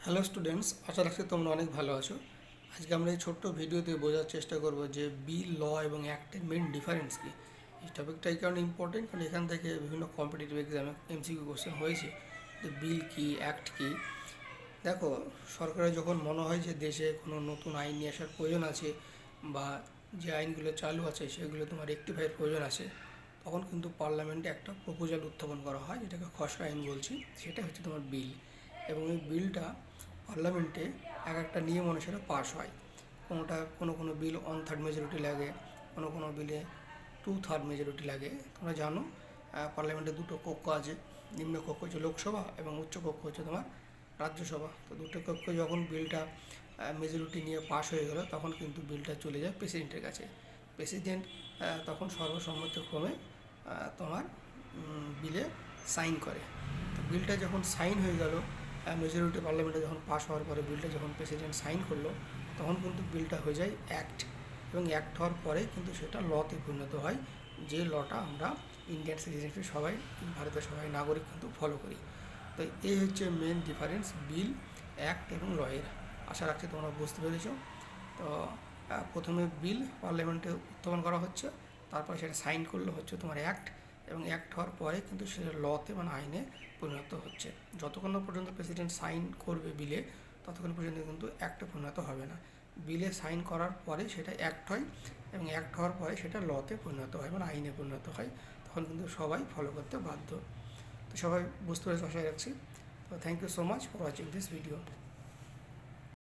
Hello students, আশা রাখছি তোমরা অনেক ভালো আছো। আজকে আমরা এই ছোট্ট ভিডিওতে বোঝার চেষ্টা করব যে বিল, ল এবং অ্যাক্টের মেন ডিফারেন্স কী। এই টপিকটা এই কারণে ইম্পর্টেন্ট কারণ এখান থেকে বিভিন্ন কম্পিটিটিভ এক্সামে এমসিকিউ কোশ্চেন হয়েছে যে বিল কী, অ্যাক্ট কী। দেখো, সরকারের যখন মনে হয় যে দেশে কোনো নতুন আইন নিয়ে আসার প্রয়োজন আছে বা যে আইনগুলো চালু আছে সেগুলো তোমার রেকটিফাইয়ের প্রয়োজন আছে, তখন কিন্তু পার্লামেন্টে একটা প্রপোজাল উত্থাপন করা হয়, যেটাকে খসড়া আইন বলছি। সেটা হচ্ছে তোমার বিল, এবং এই বিলটা পার্লামেন্টে এক একটা নিয়ম অনুসারে পাস হয়। কোনো বিল 1/3 মেজরিটি লাগে, কোনো বিলে 2/3 মেজরিটি লাগে। তোমরা জানো পার্লামেন্টে দুটো কক্ষ আছে, নিম্ন কক্ষ হচ্ছে লোকসভা এবং উচ্চ কক্ষ হচ্ছে তোমার রাজ্যসভা। তো দুটো কক্ষ যখন বিলটা মেজরিটি নিয়ে পাস হয়ে গেল, তখন কিন্তু বিলটা চলে যায় প্রেসিডেন্টের কাছে। প্রেসিডেন্ট তখন সর্বসম্মতিক্রমে তোমার বিলে সাইন করে। তো বিলটা যখন সাইন হয়ে গেল, মেজরিটি পার্লামেন্টে যখন পাস হওয়ার পরে বিলটা যখন প্রেসিডেন্ট সাইন করলো, তখন কিন্তু বিলটা হয়ে যায় অ্যাক্ট, এবং অ্যাক্ট হওয়ার পরে কিন্তু সেটা লতে পরিণত হয়, যে লটা আমরা ইন্ডিয়ান সিটিজেনশিপ সবাই, ভারতের সবাই নাগরিক কিন্তু ফলো করি। তো এই হচ্ছে মেন ডিফারেন্স বিল, অ্যাক্ট এবং লয়ের। আশা রাখছি তোমরা বুঝতে পেরেছ। তো প্রথমে বিল পার্লামেন্টে উত্থাপন করা হচ্ছে, তারপরে সেটা সাইন করলে হচ্ছে তোমার অ্যাক্ট, এবং অ্যাক্ট হওয়ার পরে কিন্তু সেটা লতে মানে আইনে পরিণত হচ্ছে। যতক্ষণ না পর্যন্ত প্রেসিডেন্ট সাইন করবে বিলে, ততক্ষণ পর্যন্ত কিন্তু অ্যাক্টে পরিণত হবে না। বিলে সাইন করার পরে সেটা অ্যাক্ট হয়, এবং অ্যাক্ট হওয়ার পরে সেটা লতে পরিণত হয় মানে আইনে পরিণত হয়। তখন কিন্তু সবাই ফলো করতে বাধ্য। তো সবাই বুঝতে পেরেছে আশা রাখছি। তো thank you so much for watching this video.